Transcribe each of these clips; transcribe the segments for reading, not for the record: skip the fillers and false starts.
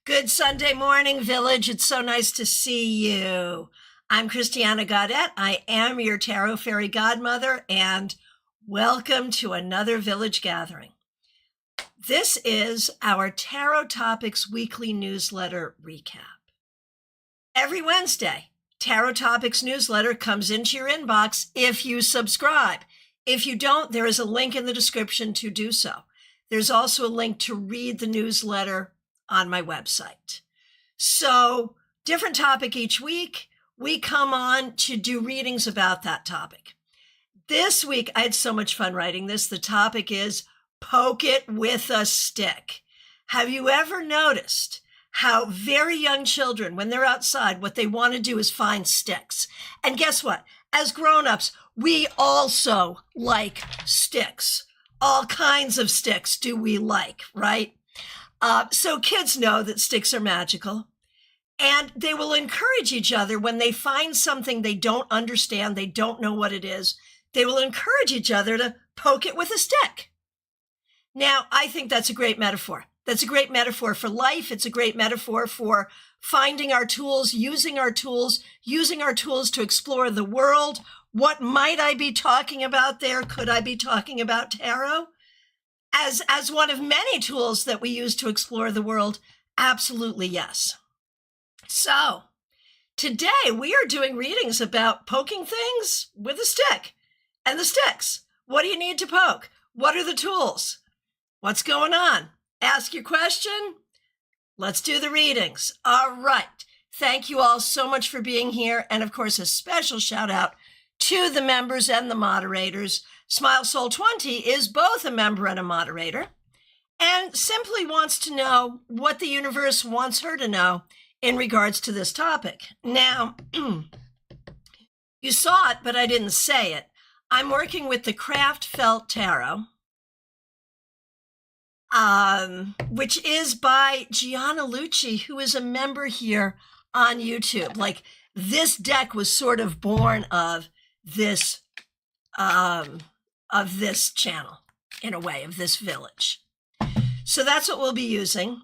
Good Sunday morning, Village. It's so nice to see you. I'm Christiana Gaudette. I am your Tarot Fairy Godmother, and welcome to another Village Gathering. This is our Tarot Topics Weekly Newsletter recap. Every Wednesday, Tarot Topics newsletter comes into your inbox if you subscribe. If you don't, there is a link in the description to do so. There's also a link to read the newsletter on my website. So, different topic each week. We come on to do readings about that topic. This week, I had so much fun writing this. The topic is poke it with a stick. Have you ever noticed how very young children, when they're outside, what they want to do is find sticks? And guess what? As grown-ups, we also like sticks. All kinds of sticks do we like, right? So kids know that sticks are magical, and they will encourage each other when they find something they don't understand, they don't know what it is, they will encourage each other to poke it with a stick. Now, I think that's a great metaphor. That's a great metaphor for life. It's a great metaphor for finding our tools, using our tools to explore the world. What might I be talking about there? Could I be talking about tarot? As one of many tools that we use to explore the world, absolutely yes. So, today we are doing readings about poking things with a stick. And the sticks. What do you need to poke? What are the tools? What's going on? Ask your question. Let's do the readings. All right. Thank you all so much for being here. And of course, a special shout out to the members and the moderators. Smile Soul 20 is both a member and a moderator, and simply wants to know what the universe wants her to know in regards to this topic. Now, you saw it, but I didn't say it. I'm working with the Craft Felt Tarot, which is by Gianna Lucci, who is a member here on YouTube. Like, this deck was sort of born of this channel, in a way, of this village. So that's what we'll be using.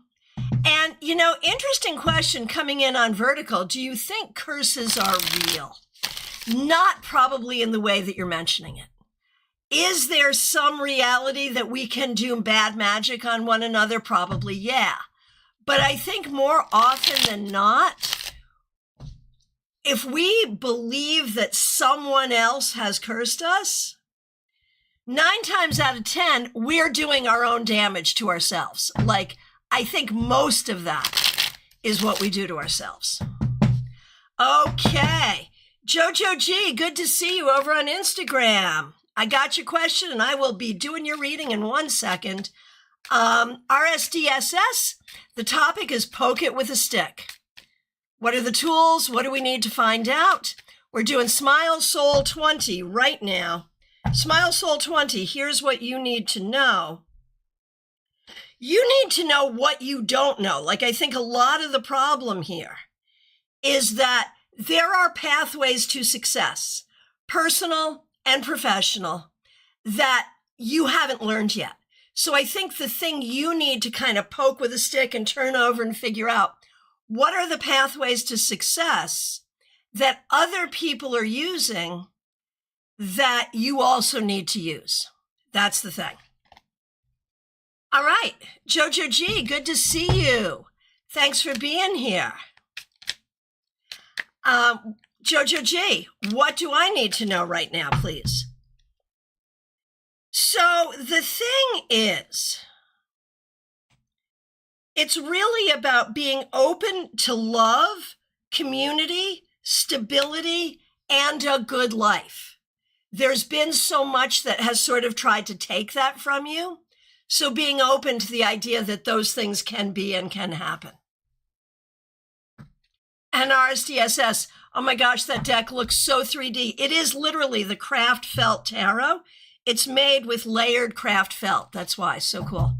And, you know, interesting question coming in on Vertical. Do you think curses are real? Not probably in the way that you're mentioning it. Is there some reality that we can do bad magic on one another? Probably, yeah. But I think more often than not, if we believe that someone else has cursed us, 9 times out of 10, we're doing our own damage to ourselves. Like, I think most of that is what we do to ourselves. Okay. Jojo G, good to see you over on Instagram. I got your question, and I will be doing your reading in 1 second. RSDSS, the topic is poke it with a stick. What are the tools? What do we need to find out? We're doing Smile Soul 20 right now. Smile Soul 20, here's what you need to know. You need to know what you don't know. Like, I think a lot of the problem here is that there are pathways to success, personal and professional, that you haven't learned yet. So I think the thing you need to kind of poke with a stick and turn over and figure out, what are the pathways to success that other people are using that you also need to use? That's the thing. All right, Jojo G, good to see you. Thanks for being here. Jojo G, what do I need to know right now, please? So the thing is, it's really about being open to love, community, stability, and a good life. There's been so much that has sort of tried to take that from you. So being open to the idea that those things can be and can happen. And RSDSS, oh my gosh, that deck looks so 3D. It is literally the Craft Felt Tarot. It's made with layered craft felt. That's why, so cool.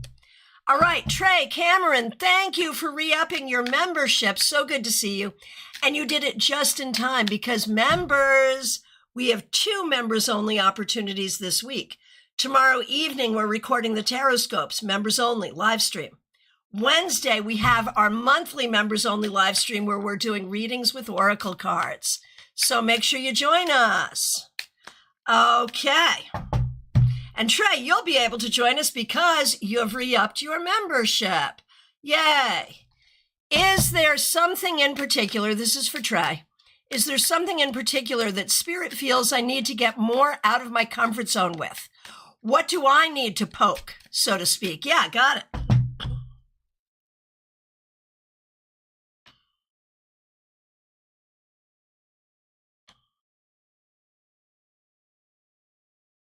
All right, Trey, Cameron, thank you for re-upping your membership. So good to see you. And you did it just in time because members, we have 2 members-only opportunities this week. Tomorrow evening, we're recording the Tarot Scopes, members only, live stream. Wednesday, we have our monthly members only live stream where we're doing readings with oracle cards. So make sure you join us. Okay. And Trey, you'll be able to join us because you have re-upped your membership. Yay. Is there something in particular, this is for Trey, is there something in particular that Spirit feels I need to get more out of my comfort zone with? What do I need to poke, so to speak? Yeah, got it.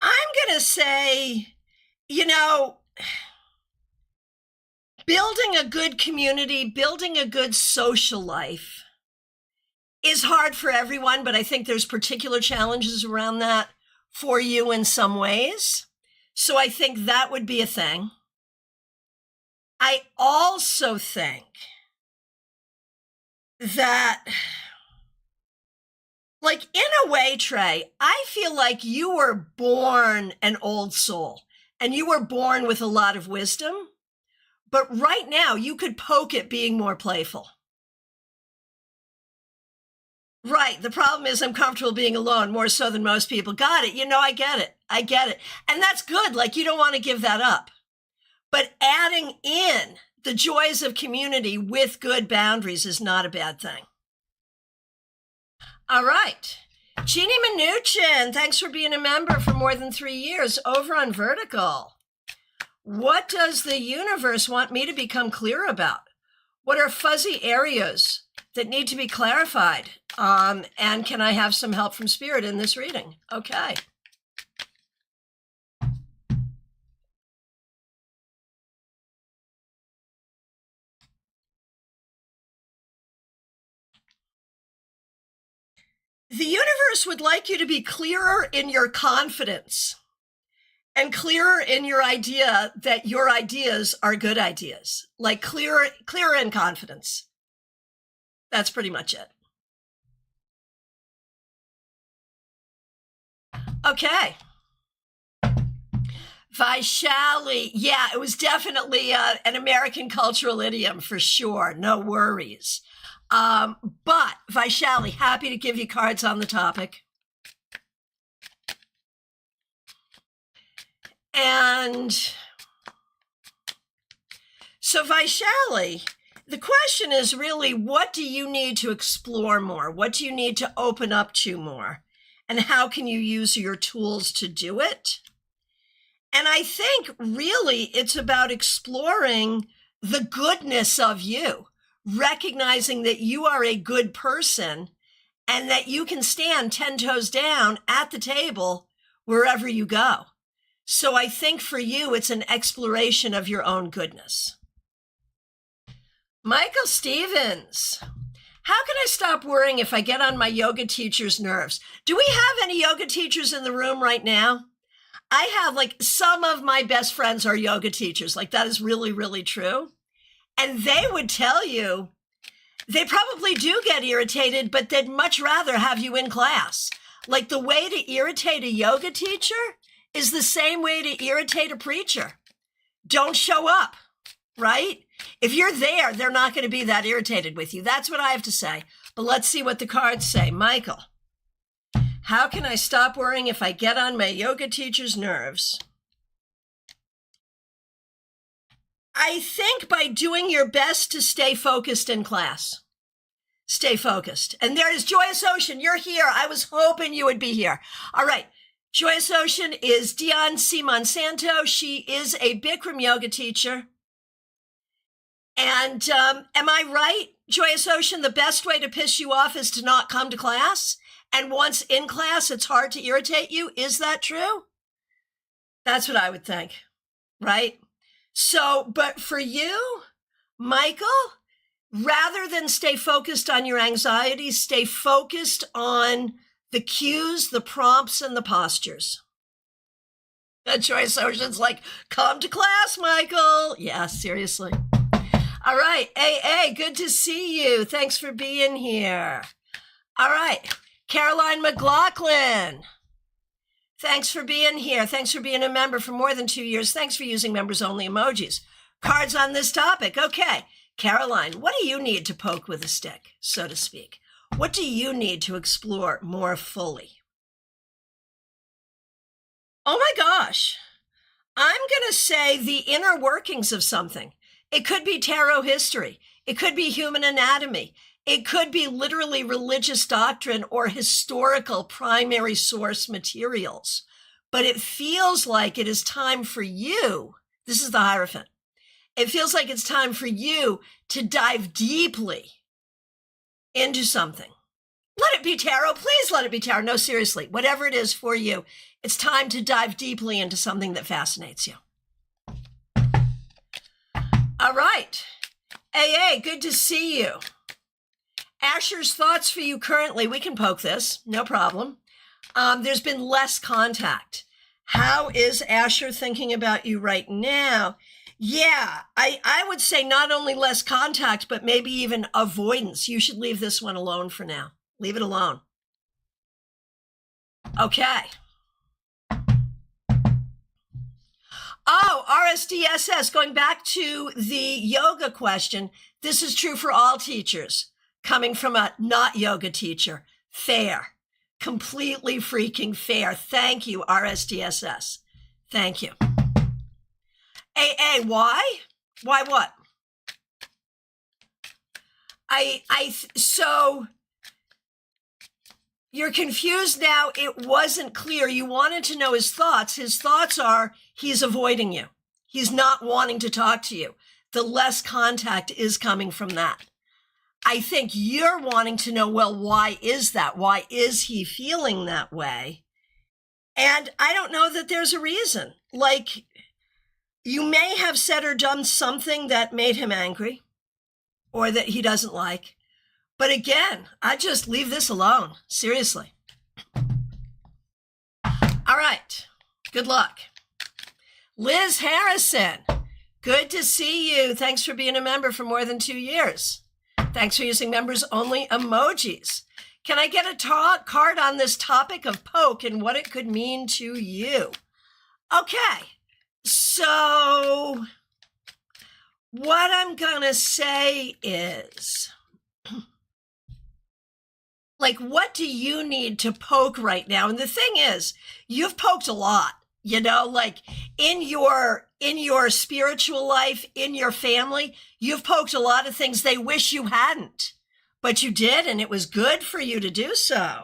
I'm going to say, building a good community, building a good social life is hard for everyone, but I think there's particular challenges around that for you in some ways. So I think that would be a thing. I also think that, like, in a way, Trey, I feel like you were born an old soul and you were born with a lot of wisdom, but right now you could poke at being more playful. Right. The problem is I'm comfortable being alone more so than most people. Got it. I get it. I get it. And that's good. Like, you don't want to give that up. But adding in the joys of community with good boundaries is not a bad thing. All right. Jeannie Mnuchin, thanks for being a member for more than 3 years over on Vertical. What does the universe want me to become clear about? What are fuzzy areas that need to be clarified? And can I have some help from Spirit in this reading? Okay. The universe would like you to be clearer in your confidence and clearer in your idea that your ideas are good ideas, like clearer in confidence. That's pretty much it. Okay. Vaishali. Yeah, it was definitely an American cultural idiom for sure. No worries. But Vaishali, happy to give you cards on the topic. And so Vaishali, the question is really, what do you need to explore more? What do you need to open up to more? And how can you use your tools to do it? And I think really it's about exploring the goodness of you, recognizing that you are a good person and that you can stand 10 toes down at the table wherever you go. So I think for you, it's an exploration of your own goodness. Michael Stevens, how can I stop worrying if I get on my yoga teacher's nerves? Do we have any yoga teachers in the room right now? I have, like, some of my best friends are yoga teachers. Like, that is really, really true. And they would tell you, they probably do get irritated, but they'd much rather have you in class. Like, the way to irritate a yoga teacher is the same way to irritate a preacher. Don't show up, right? If you're there, they're not going to be that irritated with you. That's what I have to say. But let's see what the cards say. Michael, how can I stop worrying if I get on my yoga teacher's nerves? I think by doing your best to stay focused in class. Stay focused. And there is Joyous Ocean. You're here. I was hoping you would be here. All right. Joyous Ocean is Dion C. Monsanto. She is a Bikram yoga teacher. And am I right, Joyous Ocean? The best way to piss you off is to not come to class. And once in class, it's hard to irritate you. Is that true? That's what I would think, right? So, but for you, Michael, rather than stay focused on your anxiety, stay focused on the cues, the prompts, and the postures. Joyce Ocean's like, come to class, Michael. Yeah, seriously. All right, AA, good to see you. Thanks for being here. All right, Caroline McLaughlin. Thanks for being here. Thanks for being a member for more than 2 years. Thanks for using members only emojis. cards on this topic. Okay, Caroline, what do you need to poke with a stick, so to speak? What do you need to explore more fully? Oh my gosh. I'm going to say the inner workings of something. It could be tarot history. It could be human anatomy. It could be literally religious doctrine or historical primary source materials. But it feels like it is time for you. This is the Hierophant. It feels like it's time for you to dive deeply into something. Let it be tarot. Please let it be tarot. No, seriously, whatever it is for you, it's time to dive deeply into something that fascinates you. All right. AA, good to see you. Asher's thoughts for you currently. We can poke this, no problem. There's been less contact. How is Asher thinking about you right now? Yeah, I would say not only less contact, but maybe even avoidance. You should leave this one alone for now. Leave it alone. Okay. Oh, RSDSS, going back to the yoga question, this is true for all teachers, coming from a not yoga teacher. Fair. Completely freaking fair. Thank you, RSDSS. Thank you. AA, why? Why what? So you're confused now. It wasn't clear. You wanted to know his thoughts. His thoughts are he's avoiding you. He's not wanting to talk to you. The less contact is coming from that. I think you're wanting to know, well, why is that? Why is he feeling that way? And I don't know that there's a reason. Like, you may have said or done something that made him angry or that he doesn't like. But again, I just leave this alone. Seriously. All right. Good luck. Liz Harrison, good to see you. Thanks for being a member for more than 2 years. Thanks for using members only emojis. Can I get a card on this topic of poke and what it could mean to you? Okay. So what I'm going to say is, like, what do you need to poke right now? And the thing is, you've poked a lot, you know, like in your spiritual life, in your family, you've poked a lot of things they wish you hadn't, but you did, and it was good for you to do so.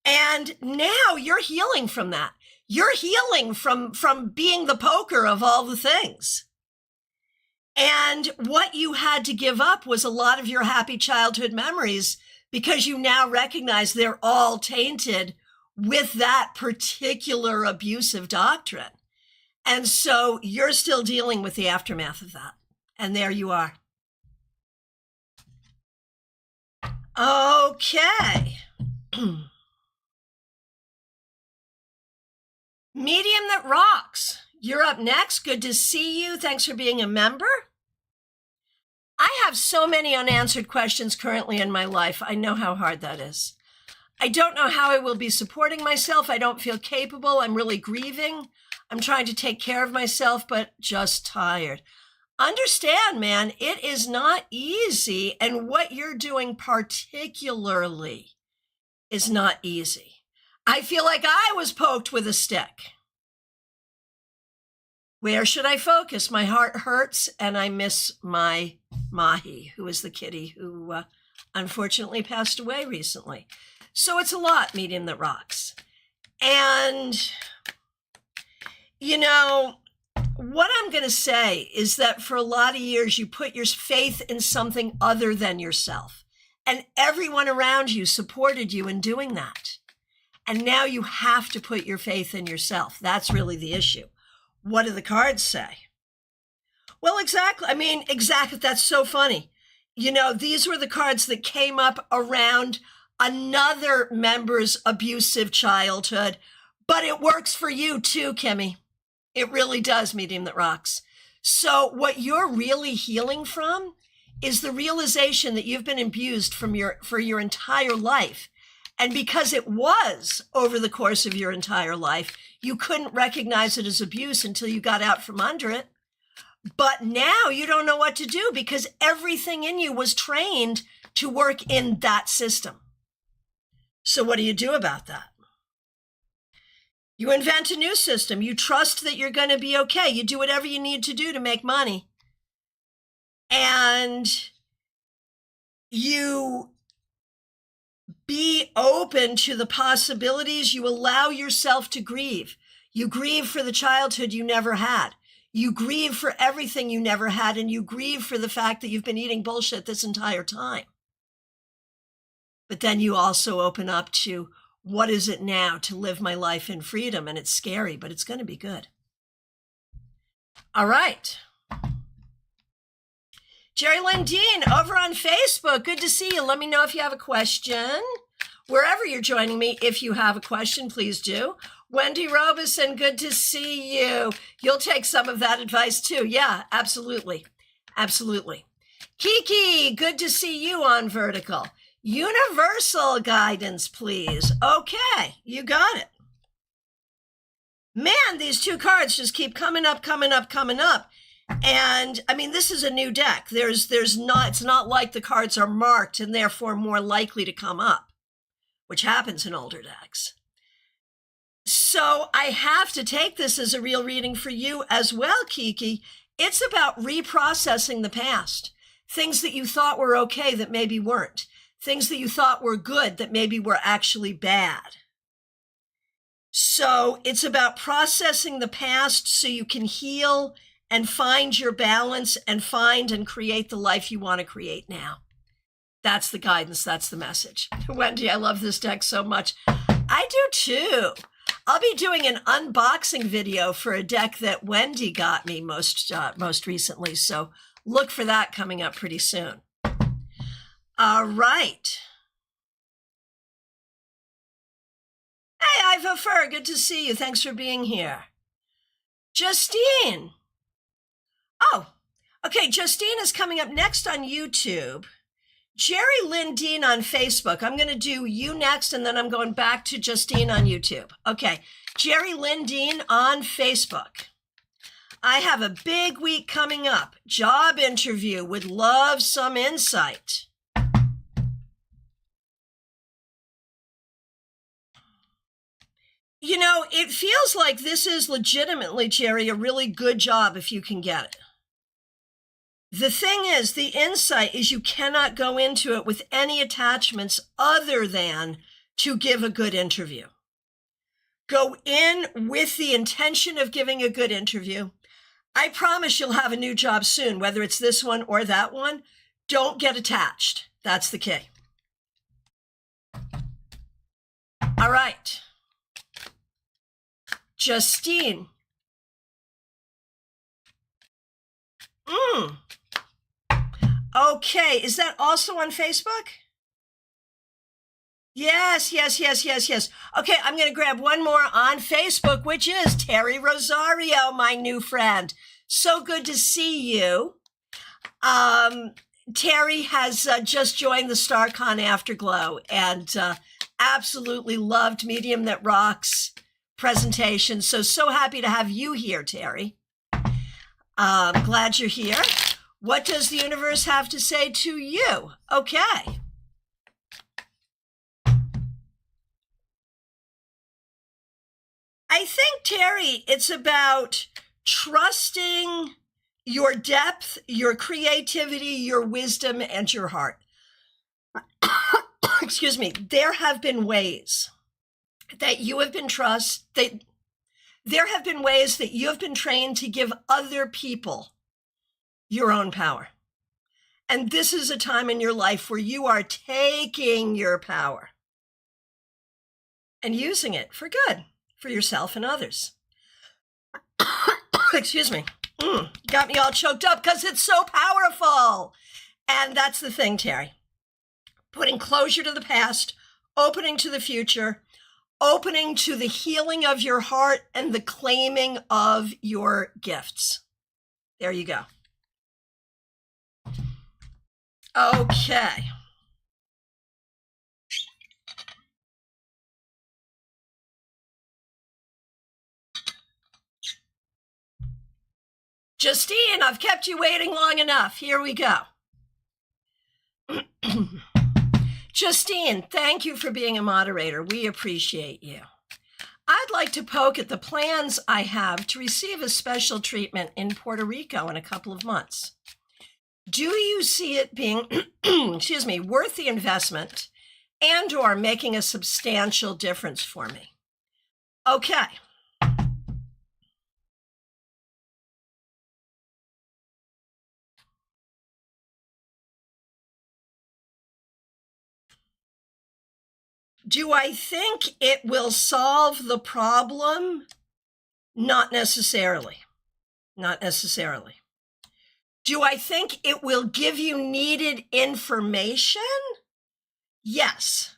And now you're healing from that. You're healing from being the poker of all the things. And what you had to give up was a lot of your happy childhood memories because you now recognize they're all tainted with that particular abusive doctrine. And so you're still dealing with the aftermath of that. And there you are. Okay. Medium that rocks. You're up next. Good to see you. Thanks for being a member. I have so many unanswered questions currently in my life. I know how hard that is. I don't know how I will be supporting myself. I don't feel capable. I'm really grieving. I'm trying to take care of myself, but just tired. Understand, man, it is not easy. And what you're doing particularly is not easy. I feel like I was poked with a stick. Where should I focus? My heart hurts and I miss my Mahi, who is the kitty who unfortunately passed away recently. So it's a lot, medium that rocks. And, you know, what I'm going to say is that for a lot of years, you put your faith in something other than yourself. And everyone around you supported you in doing that. And now you have to put your faith in yourself. That's really the issue. What do the cards say? Well, exactly. I mean, exactly. That's so funny. You know, these were the cards that came up around another member's abusive childhood, but it works for you too, Kimmy. It really does, medium that rocks. So what you're really healing from is the realization that you've been abused for your entire life. And because it was over the course of your entire life, you couldn't recognize it as abuse until you got out from under it. But now you don't know what to do because everything in you was trained to work in that system. So what do you do about that? You invent a new system. You trust that you're going to be okay. You do whatever you need to do to make money. And you be open to the possibilities. You allow yourself to grieve. You grieve for the childhood you never had. You grieve for everything you never had. And you grieve for the fact that you've been eating bullshit this entire time. But then you also open up to, what is it now to live my life in freedom? And it's scary, but it's going to be good. All right. Jerry Lynn Dean over on Facebook. Good to see you. Let me know if you have a question. Wherever you're joining me, if you have a question, please do. Wendy Robeson, good to see you. You'll take some of that advice too. Yeah, absolutely. Absolutely. Kiki, good to see you on Vertical. Universal guidance, please. Okay, you got it. Man, these two cards just keep coming up, coming up, coming up. And I mean, this is a new deck. It's not like the cards are marked and therefore more likely to come up, which happens in older decks. So I have to take this as a real reading for you as well, Kiki. It's about reprocessing the past. Things that you thought were okay that maybe weren't. Things that you thought were good that maybe were actually bad. So it's about processing the past so you can heal and find your balance and find and create the life you want to create now. That's the guidance. That's the message. Wendy, I love this deck so much. I do too. I'll be doing an unboxing video for a deck that Wendy got me most recently. So look for that coming up pretty soon. All right. Hey, Ivo Fur, good to see you. Thanks for being here. Justine. Oh, okay. Justine is coming up next on YouTube. Jerry Lynn Dean on Facebook. I'm going to do you next, and then I'm going back to Justine on YouTube. Okay. Jerry Lynn Dean on Facebook. I have a big week coming up. Job interview. Would love some insight. You know, it feels like this is legitimately, Jerry, a really good job if you can get it. The thing is, the insight is you cannot go into it with any attachments other than to give a good interview. Go in with the intention of giving a good interview. I promise you'll have a new job soon, whether it's this one or that one. Don't get attached. That's the key. All right. Justine. Okay, is that also on Facebook? Yes. Okay, I'm going to grab one more on Facebook, which is Terry Rosario, my new friend. So good to see you. Terry has just joined the StaarCon AfterGlow and absolutely loved Medium That Rocks presentation. So happy to have you here, Terry. Glad you're here. What does the universe have to say to you? Okay. I think, Terry, it's about trusting your depth, your creativity, your wisdom, and your heart. Excuse me. There have been ways that you have been there have been ways that you have been trained to give other people your own power. And this is a time in your life where you are taking your power and using it for good, for yourself and others. Excuse me. Got me all choked up because it's so powerful. And that's the thing, Terry. Putting closure to the past, opening to the future, opening to the healing of your heart and the claiming of your gifts. There you go. Okay. Justine, I've kept you waiting long enough. Here we go. Justine, thank you for being a moderator. We appreciate you. I'd like to poke at the plans I have to receive a special treatment in Puerto Rico in a couple of months. Do you see it being, worth the investment and or making a substantial difference for me? Okay. Do I think it will solve the problem? Not necessarily. Not necessarily. Do I think it will give you needed information? Yes.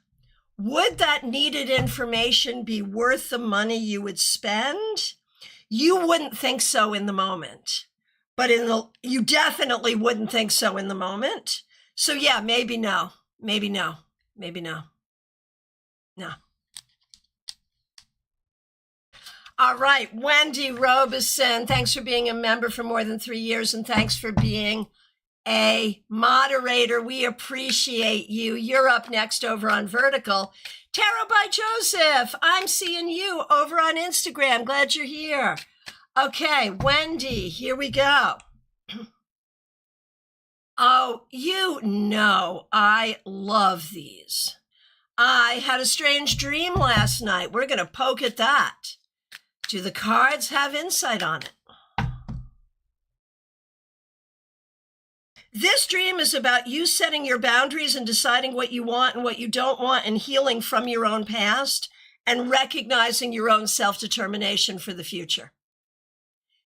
Would that needed information be worth the money you would spend? You wouldn't think so in the moment, but you definitely wouldn't think so in the moment. So yeah, maybe no, maybe no, maybe no. No. All right, Wendy Robeson, thanks for being a member for more than 3 years, and thanks for being a moderator. We appreciate you. You're up next over on Vertical. Tarot by Joseph, I'm seeing you over on Instagram. Glad you're here. Okay, Wendy, here we go. Oh, you know I love these. I had a strange dream last night. We're going to poke at that. Do the cards have insight on it? This dream is about you setting your boundaries and deciding what you want and what you don't want and healing from your own past and recognizing your own self-determination for the future.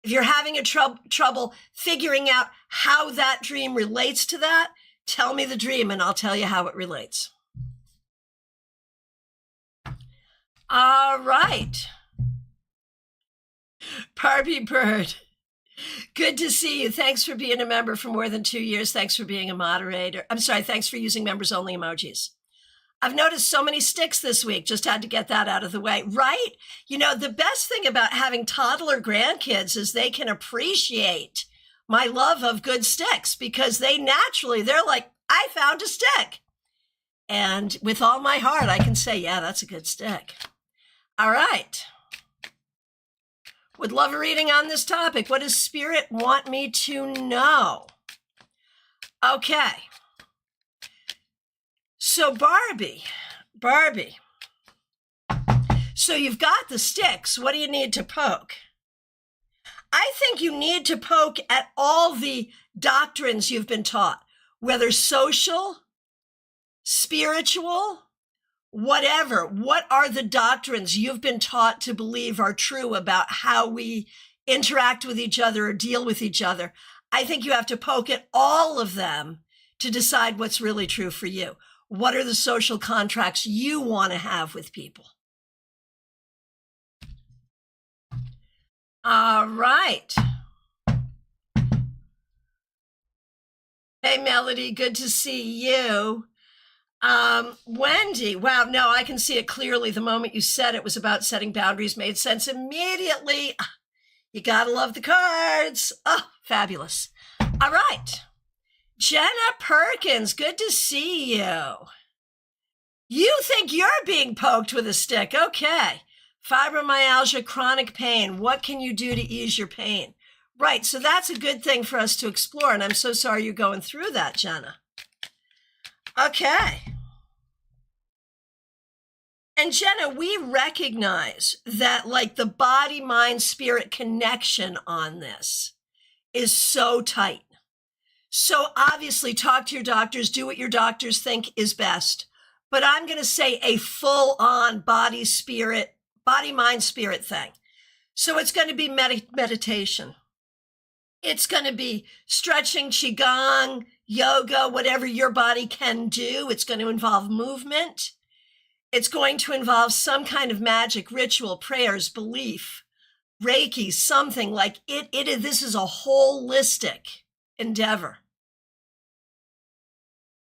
If you're having a trouble figuring out how that dream relates to that, tell me the dream and I'll tell you how it relates. All right. Barbie Bird, good to see you. Thanks for being a member for more than 2 years. Thanks for being a moderator. I'm sorry, thanks for using members only emojis. I've noticed so many sticks this week. Just had to get that out of the way, right? You know, the best thing about having toddler grandkids is they can appreciate my love of good sticks because they're like, I found a stick. And with all my heart, I can say, yeah, that's a good stick. All right. Would love a reading on this topic. What does Spirit want me to know? Okay. So Barbie. So you've got the sticks. What do you need to poke? I think you need to poke at all the doctrines you've been taught, whether social, spiritual, whatever. What are the doctrines you've been taught to believe are true about how we interact with each other or deal with each other? I think you have to poke at all of them to decide what's really true for you. What are the social contracts you want to have with people? All right. Hey, Melody, good to see you. Wendy, wow, no, I can see it clearly. The moment you said it was about setting boundaries made sense immediately. You gotta love the cards. Oh, fabulous. All right. Jenna Perkins, good to see you. You think you're being poked with a stick. Okay. Fibromyalgia, chronic pain. What can you do to ease your pain? Right, so that's a good thing for us to explore, and I'm so sorry you're going through that, Jenna. Okay. And Jenna, we recognize that like the body, mind, spirit connection on this is so tight. So obviously talk to your doctors, do what your doctors think is best. But I'm going to say a full-on body, mind, spirit thing. So it's going to be meditation. It's going to be stretching, qigong, yoga, whatever your body can do. It's going to involve movement. It's going to involve some kind of magic, ritual, prayers, belief, Reiki, something like it. This is a holistic endeavor.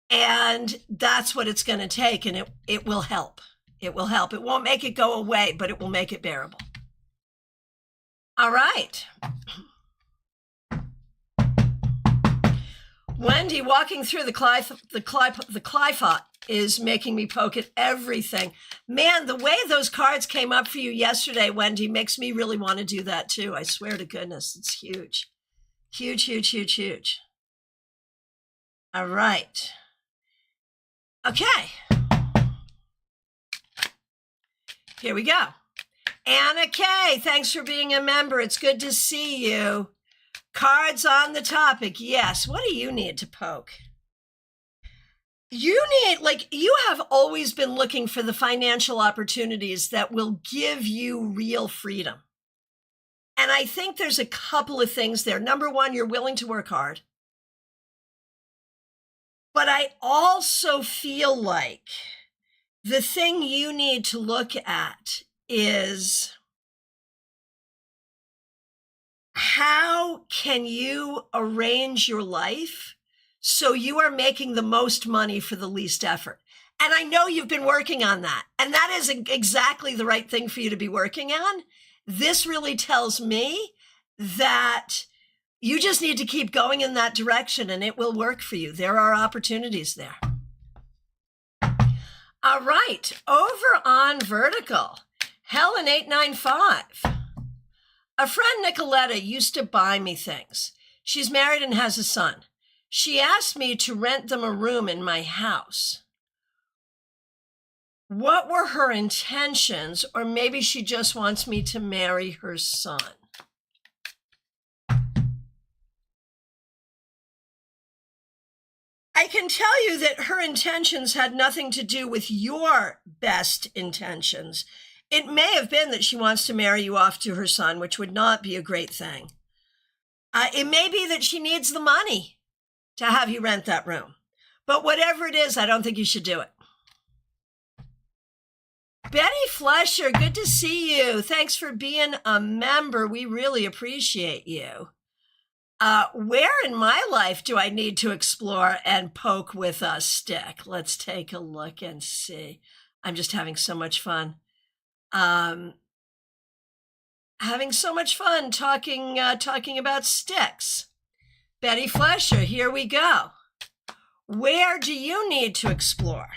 And that's what it's going to take. And it will help. It will help. It won't make it go away, but it will make it bearable. All right. Wendy walking through the Clifot is making me poke at everything. Man, the way those cards came up for you yesterday, Wendy, makes me really want to do that too. I swear to goodness, it's huge. Huge, huge, huge, huge. All right. Okay. Here we go. Anna K, thanks for being a member. It's good to see you. Cards on the topic. Yes. What do you need to poke? You have always been looking for the financial opportunities that will give you real freedom. And I think there's a couple of things there. Number one, you're willing to work hard. But I also feel like the thing you need to look at is how can you arrange your life so you are making the most money for the least effort? And I know you've been working on that. And that is exactly the right thing for you to be working on. This really tells me that you just need to keep going in that direction and it will work for you. There are opportunities there. All right, over on Vertical, Helen 895. A friend, Nicoletta, used to buy me things. She's married and has a son. She asked me to rent them a room in my house. What were her intentions? Or maybe she just wants me to marry her son. I can tell you that her intentions had nothing to do with your best intentions. It may have been that she wants to marry you off to her son, which would not be a great thing. It may be that she needs the money to have you rent that room. But whatever it is, I don't think you should do it. Betty Flesher, good to see you. Thanks for being a member. We really appreciate you. Where in my life do I need to explore and poke with a stick? Let's take a look and see. I'm just having so much fun. Having so much fun talking about sticks. Betty Flesher, here we go. Where do you need to explore?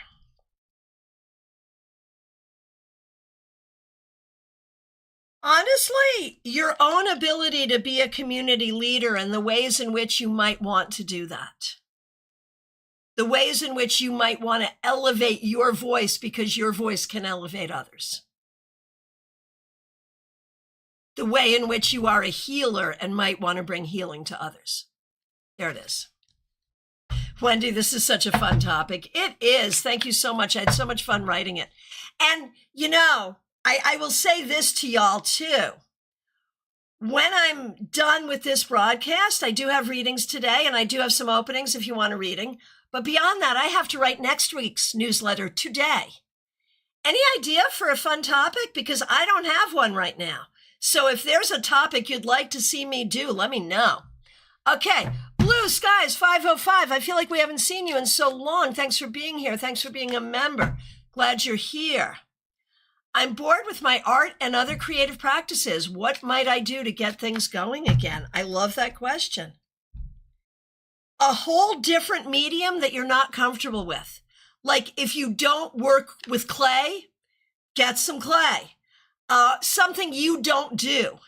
Honestly, your own ability to be a community leader and the ways in which you might want to do that. The ways in which you might want to elevate your voice because your voice can elevate others. The way in which you are a healer and might want to bring healing to others. There it is. Wendy, this is such a fun topic. It is. Thank you so much. I had so much fun writing it. And, I will say this to y'all too. When I'm done with this broadcast, I do have readings today and I do have some openings if you want a reading. But beyond that, I have to write next week's newsletter today. Any idea for a fun topic? Because I don't have one right now. So if there's a topic you'd like to see me do, let me know. Okay, Blue Skies 505. I feel like we haven't seen you in so long. Thanks for being here. Thanks for being a member. Glad you're here. I'm bored with my art and other creative practices. What might I do to get things going again? I love that question. A whole different medium that you're not comfortable with. Like if you don't work with clay, get some clay. Something you don't do.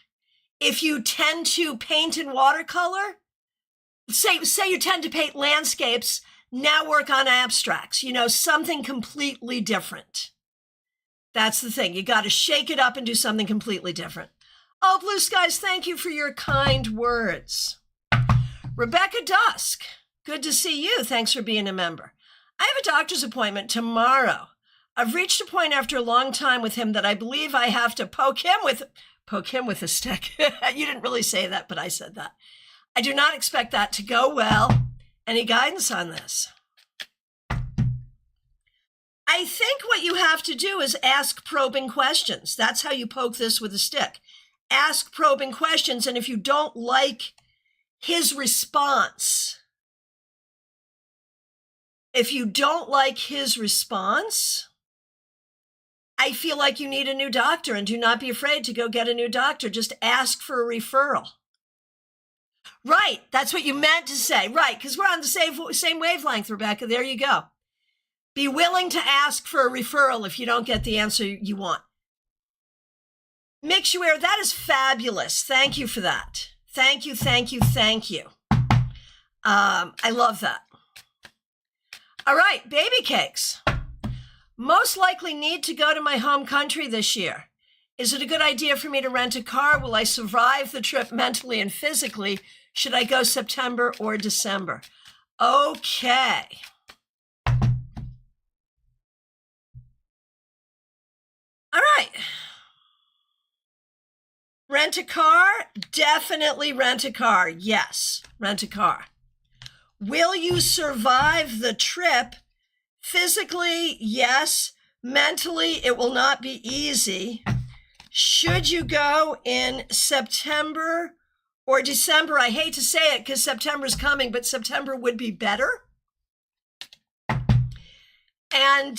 If you tend to paint in watercolor, say you tend to paint landscapes, now work on abstracts, something completely different. That's the thing. You got to shake it up and do something completely different. Oh, Blue Skies, thank you for your kind words. Rebecca Dusk, good to see you. Thanks for being a member. I have a doctor's appointment tomorrow. I've reached a point after a long time with him that I believe I have to poke him with a stick. You didn't really say that, but I said that. I do not expect that to go well. Any guidance on this? I think what you have to do is ask probing questions. That's how you poke this with a stick. Ask probing questions, and if you don't like his response, I feel like you need a new doctor, and do not be afraid to go get a new doctor. Just ask for a referral. Right. That's what you meant to say. Right. Because we're on the same wavelength, Rebecca. There you go. Be willing to ask for a referral if you don't get the answer you want. Makes you aware. That is fabulous. Thank you for that. Thank you, thank you, thank you. I love that. All right, baby cakes. Most likely need to go to my home country this year. Is it a good idea for me to rent a car? Will I survive the trip mentally and physically? Should I go September or December? Okay. All right. Rent a car? Definitely rent a car. Yes, rent a car. Will you survive the trip? Physically, yes. Mentally, it will not be easy. Should you go in September or December? I hate to say it because September's coming, but September would be better. And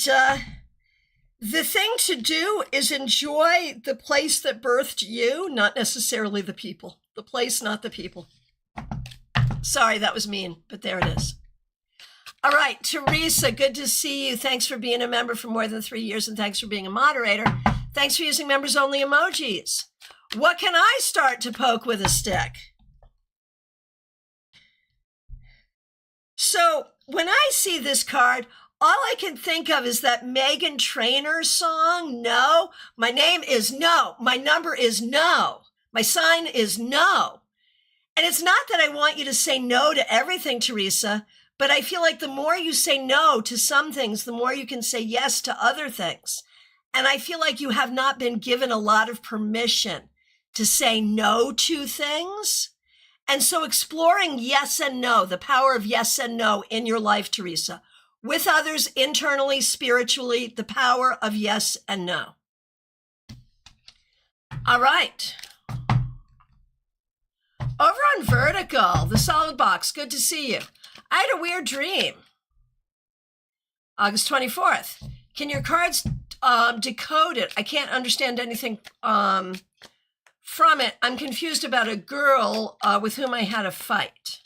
the thing to do is enjoy the place that birthed you, not necessarily the people. The place, not the people. Sorry, that was mean, but there it is. All right, Teresa, good to see you. Thanks for being a member for more than 3 years, and thanks for being a moderator. Thanks for using members-only emojis. What can I start to poke with a stick? So when I see this card, all I can think of is that Meghan Trainor song, No. My name is No. My number is No. My sign is No. And it's not that I want you to say no to everything, Teresa, but I feel like the more you say no to some things, the more you can say yes to other things. And I feel like you have not been given a lot of permission to say no to things. And so exploring yes and no, the power of yes and no in your life, Teresa, with others, internally, spiritually, the power of yes and no. All right. Over on Vertical, the solid box, good to see you. I had a weird dream. August 24th. Can your cards decode it? I can't understand anything from it. I'm confused about a girl with whom I had a fight.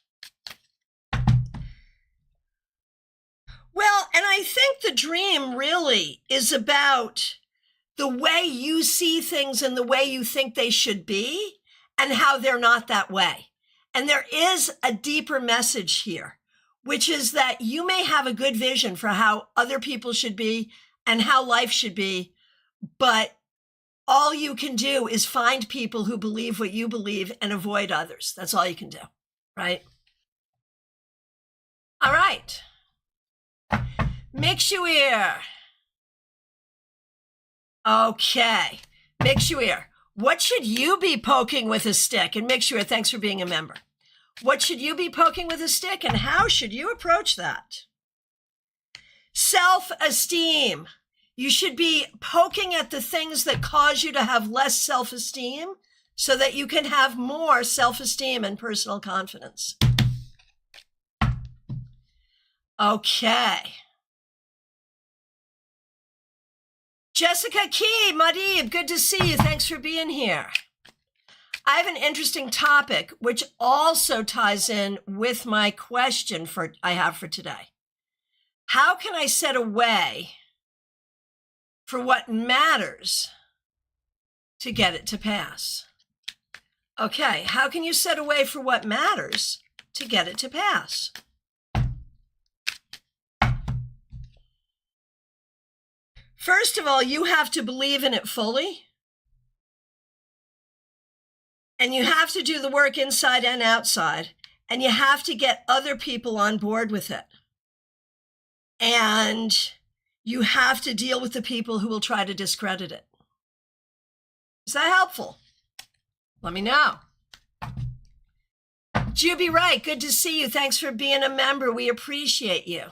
Well, and I think the dream really is about the way you see things and the way you think they should be and how they're not that way. And there is a deeper message here, which is that you may have a good vision for how other people should be and how life should be, but all you can do is find people who believe what you believe and avoid others. That's all you can do, right? All right. Mix you ear. Okay. Mix you ear. What should you be poking with a stick? And make sure, thanks for being a member. What should you be poking with a stick and how should you approach that? Self-esteem. You should be poking at the things that cause you to have less self-esteem so that you can have more self-esteem and personal confidence. Okay. Jessica Key, Madib, good to see you. Thanks for being here. I have an interesting topic, which also ties in with my question I have for today. How can I set a way for what matters to get it to pass? Okay, how can you set a way for what matters to get it to pass? First of all, you have to believe in it fully. And you have to do the work inside and outside. And you have to get other people on board with it. And you have to deal with the people who will try to discredit it. Is that helpful? Let me know. Juby Wright, good to see you. Thanks for being a member. We appreciate you.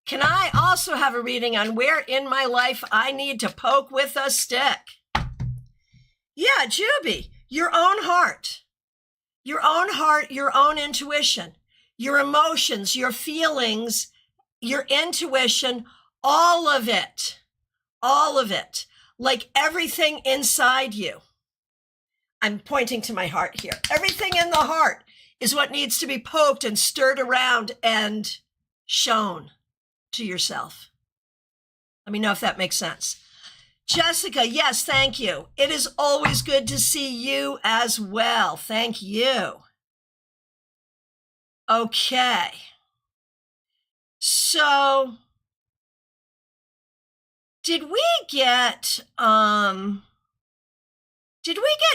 Can I also have a reading on where in my life I need to poke with a stick? Yeah, Juby, your own heart, your own intuition, your emotions, your feelings, your intuition, all of it, like everything inside you. I'm pointing to my heart here. Everything in the heart is what needs to be poked and stirred around and shown to yourself. Let me know if that makes sense. Jessica, yes, thank you. It is always good to see you as well. Thank you. Okay. So, did we get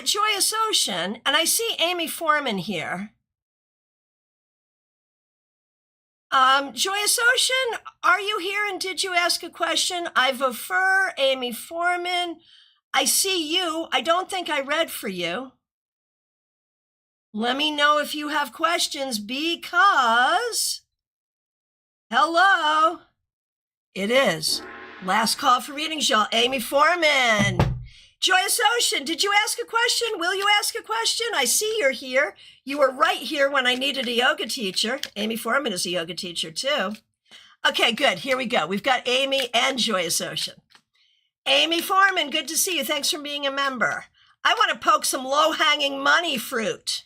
Joyous Ocean? And I see Amy Foreman here. Joyous Ocean, are you here and did you ask a question? I prefer Amy Foreman. I see you. I don't think I read for you. Let me know if you have questions because, hello, it is last call for readings, y'all. Amy Foreman. Joyous Ocean, did you ask a question? Will you ask a question? I see you're here. You were right here when I needed a yoga teacher. Amy Foreman is a yoga teacher too. Okay, good. Here we go. We've got Amy and Joyous Ocean. Amy Foreman, good to see you. Thanks for being a member. I want to poke some low-hanging money fruit.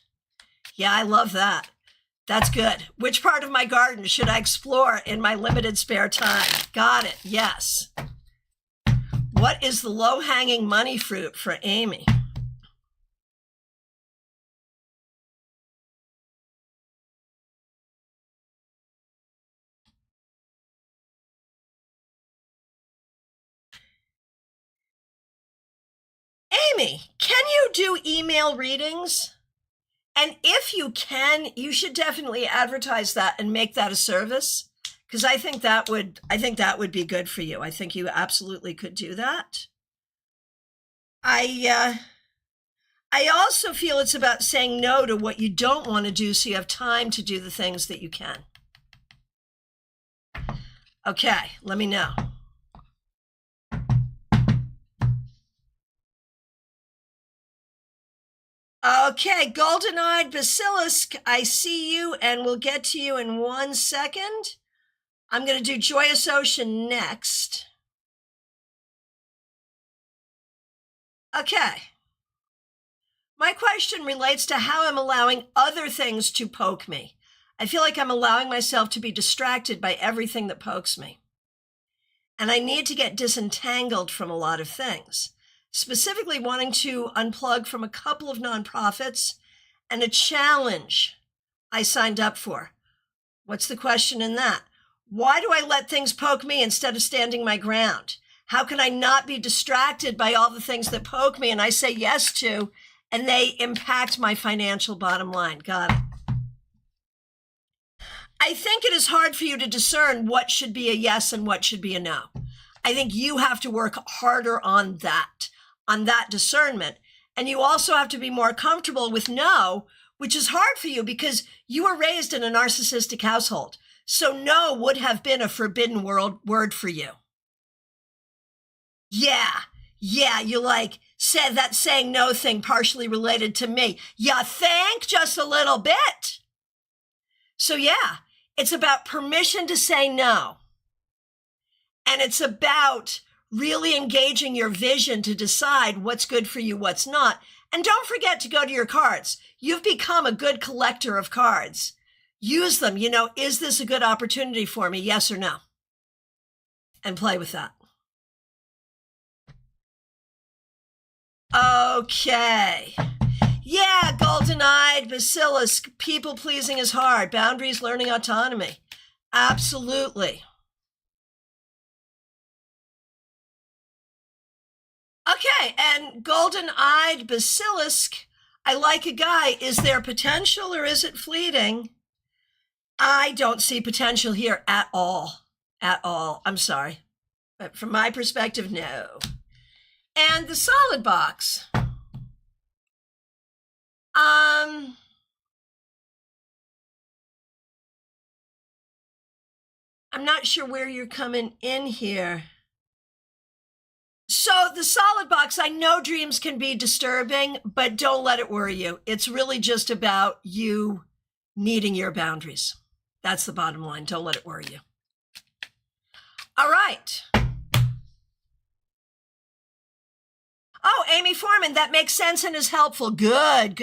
Yeah, I love that. That's good. Which part of my garden should I explore in my limited spare time? Got it. Yes. What is the low-hanging money fruit for Amy? Amy, can you do email readings? And if you can, you should definitely advertise that and make that a service, because I think that would be good for you. I think you absolutely could do that. I also feel it's about saying no to what you don't want to do so you have time to do the things that you can. Okay, let me know. Okay, golden-eyed basilisk, I see you and we'll get to you in 1 second. I'm going to do Joyous Ocean next. Okay. My question relates to how I'm allowing other things to poke me. I feel like I'm allowing myself to be distracted by everything that pokes me. And I need to get disentangled from a lot of things. Specifically wanting to unplug from a couple of nonprofits and a challenge I signed up for. What's the question in that? Why do I let things poke me instead of standing my ground? How can I not be distracted by all the things that poke me and I say yes to, and they impact my financial bottom line? Got it. I think it is hard for you to discern what should be a yes and what should be a no. I think you have to work harder on that discernment. And you also have to be more comfortable with no, which is hard for you because you were raised in a narcissistic household. So no would have been a forbidden word for you. Yeah, you said that saying no thing partially related to me. You think just a little bit. So yeah, it's about permission to say no. And it's about really engaging your vision to decide what's good for you, what's not. And don't forget to go to your cards. You've become a good collector of cards. Use them. Is this a good opportunity for me? Yes or no? And play with that. Okay. Yeah, golden-eyed basilisk. People-pleasing is hard. Boundaries, learning autonomy. Absolutely. Okay, and golden-eyed basilisk, I like a guy. Is there potential or is it fleeting? I don't see potential here at all. At all. I'm sorry. But from my perspective, no. And the solid box. I'm not sure where you're coming in here. So the solid box, I know dreams can be disturbing, but don't let it worry you. It's really just about you needing your boundaries. That's the bottom line. Don't let it worry you. All right. Oh, Amy Foreman, that makes sense and is helpful. Good.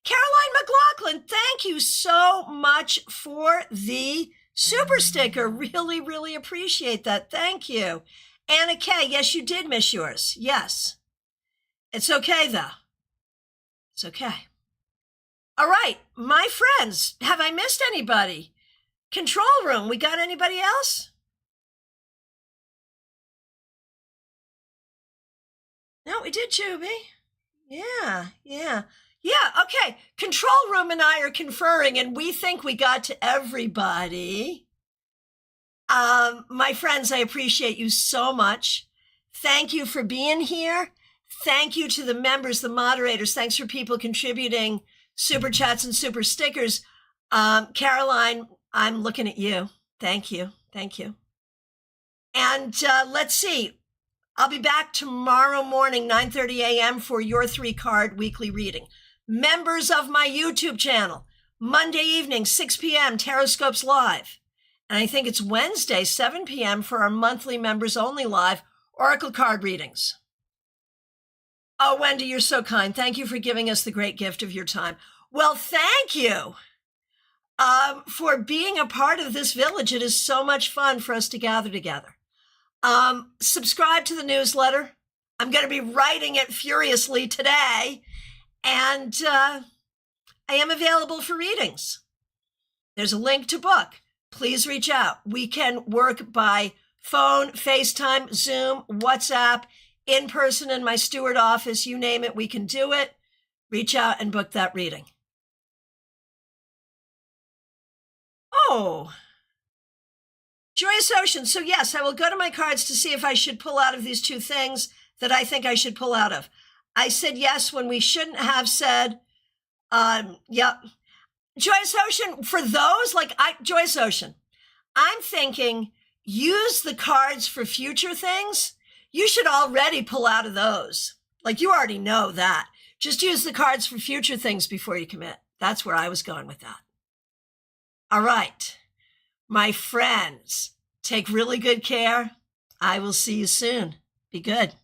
Caroline McLaughlin, thank you so much for the super sticker. Really, really appreciate that. Thank you. Anna K, yes, you did miss yours. Yes. It's okay, though. It's okay. All right, my friends, have I missed anybody? Control room, we got anybody else? No, we did, Juby. Yeah. Okay, control room and I are conferring, and we think we got to everybody. My friends, I appreciate you so much. Thank you for being here. Thank you to the members, the moderators. Thanks for people contributing super chats and super stickers. Caroline, I'm looking at you. Thank you. And let's see. I'll be back tomorrow morning, 9:30 a.m. for your 3-card weekly reading. Members of my YouTube channel, Monday evening, 6 p.m., Taroscopes Live. And I think it's Wednesday, 7 p.m. for our monthly members only live Oracle card readings. Oh, Wendy, you're so kind. Thank you for giving us the great gift of your time. Well, thank you for being a part of this village. It is so much fun for us to gather together. Subscribe to the newsletter. I'm going to be writing it furiously today. And I am available for readings. There's a link to book. Please reach out. We can work by phone, FaceTime, Zoom, WhatsApp, in person in my Stewart office, you name it, we can do it. Reach out and book that reading. Oh, Joyous Ocean. So yes, I will go to my cards to see if I should pull out of these 2 things that I think I should pull out of. I said yes when we shouldn't have said, yep. Joyous Ocean, for those, Joyous Ocean, I'm thinking use the cards for future things. You should already pull out of those. You already know that. Just use the cards for future things before you commit. That's where I was going with that. All right. My friends, take really good care. I will see you soon. Be good.